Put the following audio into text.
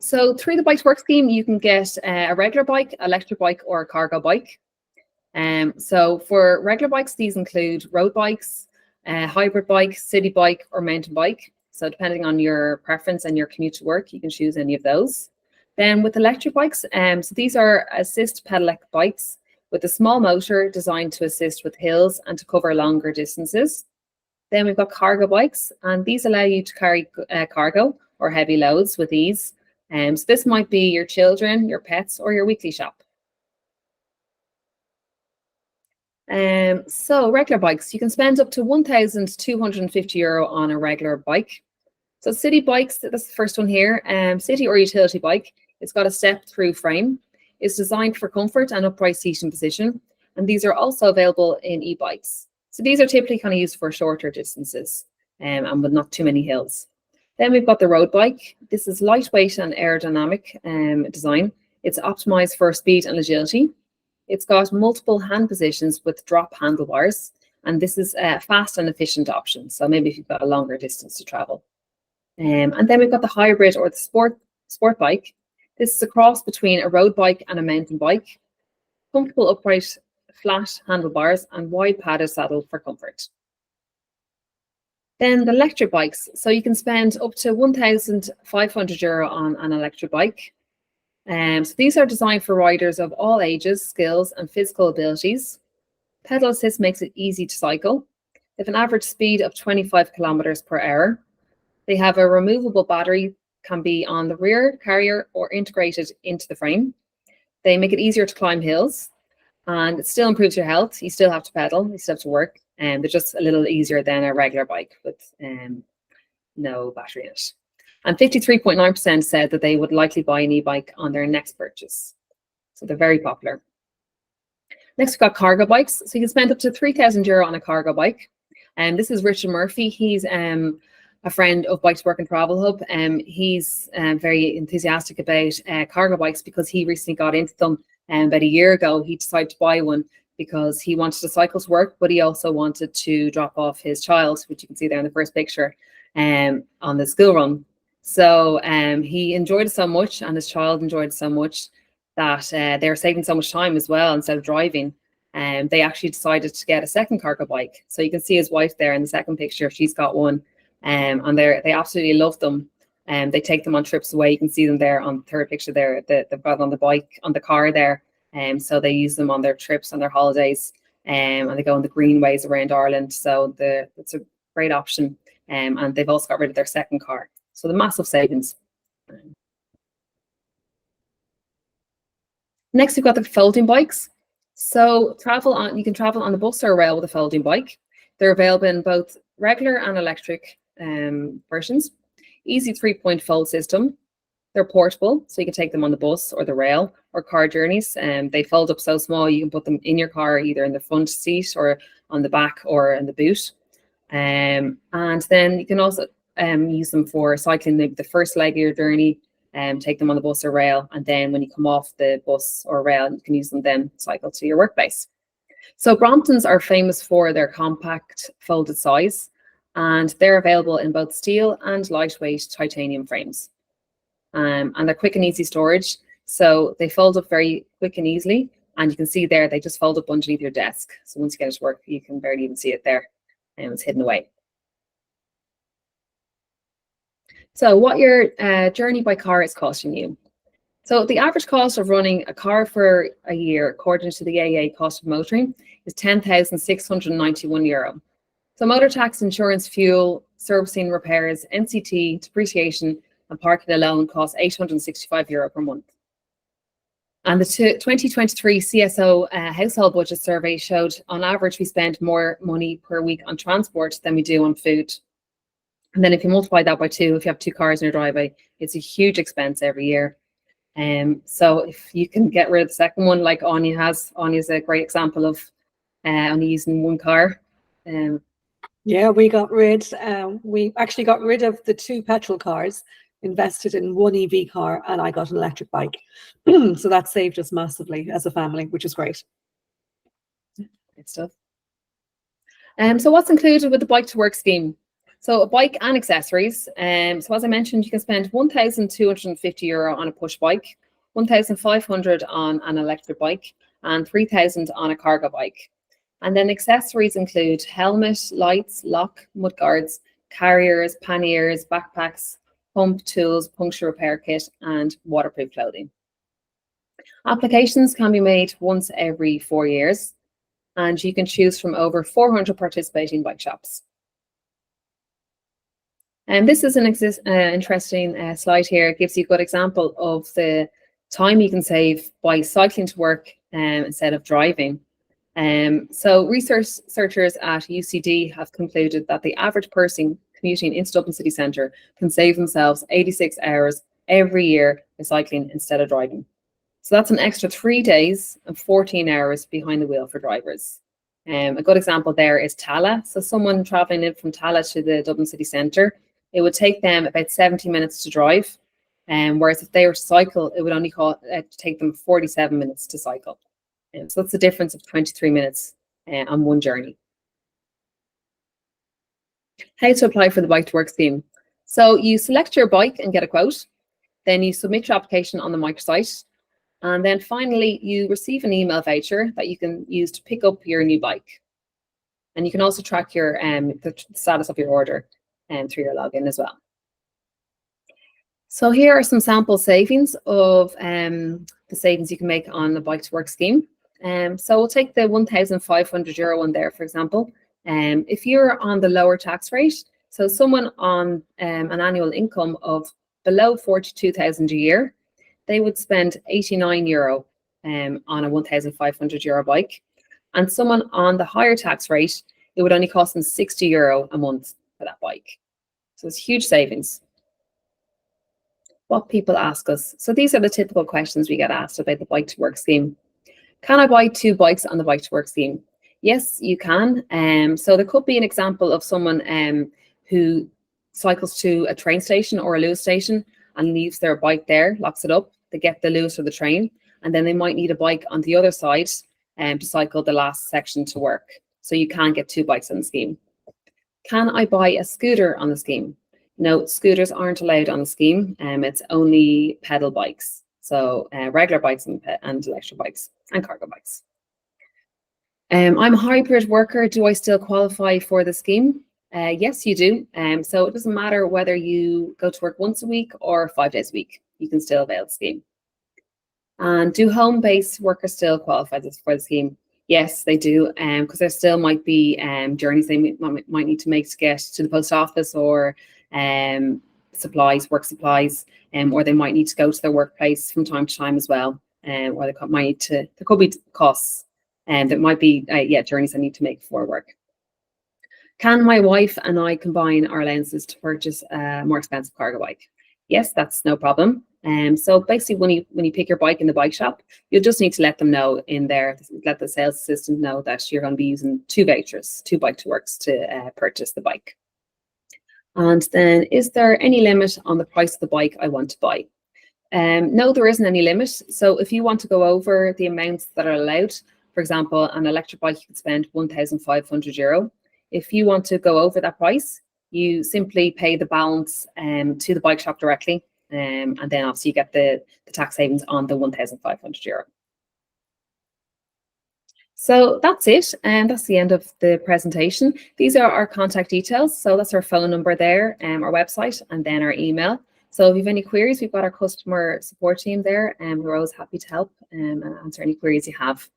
So through the Bike to Work scheme, you can get a regular bike, electric bike, or a cargo bike. So for regular bikes, these include road bikes, hybrid bike, city bike, or mountain bike. So depending on your preference and your commute to work, you can choose any of those. Then with electric bikes, so these are assist pedelec bikes with a small motor designed to assist with hills and to cover longer distances. Then we've got cargo bikes, and these allow you to carry cargo or heavy loads with ease. So this might be your children, your pets, or your weekly shop. So regular bikes, you can spend up to €1,250 on a regular bike. So city bikes, that's the first one here. City or utility bike, it's got a step-through frame. It's designed for comfort and upright seating position. And these are also available in e-bikes. So these are typically kind of used for shorter distances and with not too many hills. Then we've got the road bike. This is lightweight and aerodynamic design. It's optimized for speed and agility. It's got multiple hand positions with drop handlebars, and this is a fast and efficient option. So maybe if you've got a longer distance to travel. And then we've got the hybrid or the sport bike. This is a cross between a road bike and a mountain bike. Comfortable upright flat handlebars and wide padded saddle for comfort. Then the electric bikes. So you can spend up to €1,500 on an electric bike. So these are designed for riders of all ages, skills, and physical abilities. Pedal assist makes it easy to cycle. They have an average speed of 25 kilometers per hour. They have a removable battery, can be on the rear carrier or integrated into the frame. They make it easier to climb hills, and it still improves your health. You still have to pedal, you still have to work, and they're just a little easier than a regular bike with no battery in it. And 53.9% said that they would likely buy an e-bike on their next purchase. So they're very popular. Next, we've got cargo bikes. So you can spend up to €3,000 on a cargo bike. And this is Richard Murphy. He's a friend of Bike to Work and TravelHub. He's very enthusiastic about cargo bikes because he recently got into them. About a year ago, he decided to buy one because he wanted to cycle to work, but he also wanted to drop off his child, which you can see there in the first picture, on the school run. So he enjoyed it so much, and his child enjoyed it so much, that they were saving so much time as well instead of driving. They actually decided to get a second cargo bike. So you can see his wife there in the second picture. She's got one, and they absolutely love them. They take them on trips away. You can see them there on the third picture there. They've got on the bike, on the car there. So they use them on their trips, on their holidays, and they go on the greenways around Ireland. So it's a great option. And they've also got rid of their second car. So the massive savings. Next, we've got the folding bikes. So you can travel on the bus or rail with a folding bike. They're available in both regular and electric versions. Easy 3-point fold system. They're portable, so you can take them on the bus or the rail or car journeys. They fold up so small you can put them in your car, either in the front seat or on the back or in the boot. And then you can also use them for cycling the first leg of your journey, take them on the bus or rail, and then when you come off the bus or rail, you can use them then cycle to your workplace. So Bromptons are famous for their compact folded size, and they're available in both steel and lightweight titanium frames. And they're quick and easy storage, so they fold up very quick and easily, and you can see there they just fold up underneath your desk. So once you get it to work, you can barely even see it there, and it's hidden away. So what your journey by car is costing you. So the average cost of running a car for a year, according to the AA cost of motoring, is €10,691. So motor tax, insurance, fuel, servicing, repairs, NCT, depreciation, and parking alone costs €865 per month. And the 2023 CSO household budget survey showed on average we spend more money per week on transport than we do on food. And then if you multiply that by 2, if you have 2 cars in your driveway, it's a huge expense every year. So if you can get rid of the second one, like Anya has, Anya's a great example of only using 1 car. Yeah, we actually got rid of the 2 petrol cars, invested in 1 EV car, and I got an electric bike. So that saved us massively as a family, which is great. Good stuff. So what's included with the Bike to Work scheme? So a bike and accessories. So as I mentioned, you can spend €1,250 on a push bike, 1,500 on an electric bike, and 3,000 on a cargo bike. And then accessories include helmet, lights, lock, mudguards, carriers, panniers, backpacks, pump, tools, puncture repair kit, and waterproof clothing. Applications can be made once every 4 years, and you can choose from over 400 participating bike shops. And this is an interesting slide here. It gives you a good example of the time you can save by cycling to work instead of driving. So researchers at UCD have concluded that the average person commuting into Dublin city centre can save themselves 86 hours every year by cycling instead of driving. So that's an extra 3 days and 14 hours behind the wheel for drivers. A good example there is Tala. So someone travelling in from Tala to the Dublin city centre, it would take them about 70 minutes to drive. Whereas if they were to cycle, it would only take them 47 minutes to cycle. So that's a difference of 23 minutes on one journey. How to apply for the Bike to Work scheme. So you select your bike and get a quote. Then you submit your application on the microsite. And then finally, you receive an email voucher that you can use to pick up your new bike. And you can also track your the status of your order through your login as well. So here are some sample savings of the savings you can make on the Bike to Work scheme. So we'll take the €1,500 one there, for example. If you're on the lower tax rate, so someone on an annual income of below 42,000 a year, they would spend €89 on a €1,500 bike. And someone on the higher tax rate, it would only cost them €60 a month for that bike. So it's huge savings. What people ask us. So these are the typical questions we get asked about the Bike to Work scheme. Can I buy 2 bikes on the Bike to Work scheme? Yes, you can. So there could be an example of someone who cycles to a train station or a Lewis station and leaves their bike there, locks it up. They get the Lewis or the train, and then they might need a bike on the other side to cycle the last section to work. So you can get 2 bikes on the scheme. Can I buy a scooter on the scheme? No, scooters aren't allowed on the scheme. It's only pedal bikes. So regular bikes and electric bikes and cargo bikes. I'm a hybrid worker. Do I still qualify for the scheme? Yes, you do. So it doesn't matter whether you go to work once a week or 5 days a week. You can still avail the scheme. And do home-based workers still qualify for the scheme? Yes, they do, because there still might be journeys they might need to make to get to the post office or supplies, work supplies, or they might need to go to their workplace from time to time as well, or they might need to. There could be costs, and there might be journeys I need to make for work. Can my wife and I combine our allowances to purchase a more expensive cargo bike? Yes, that's no problem. So basically, when you pick your bike in the bike shop, you'll just need to let them know in there, let the sales assistant know that you're going to be using 2 vouchers, 2 Bike to Works to purchase the bike. And then, is there any limit on the price of the bike I want to buy? No, there isn't any limit. So if you want to go over the amounts that are allowed, for example, an electric bike, you could spend €1,500. If you want to go over that price, you simply pay the balance to the bike shop directly, and then obviously you get the tax savings on the €1,500. So that's it, and that's the end of the presentation. These are our contact details. So that's our phone number there, our website, and then our email. So if you have any queries, we've got our customer support team there, and we're always happy to help and answer any queries you have.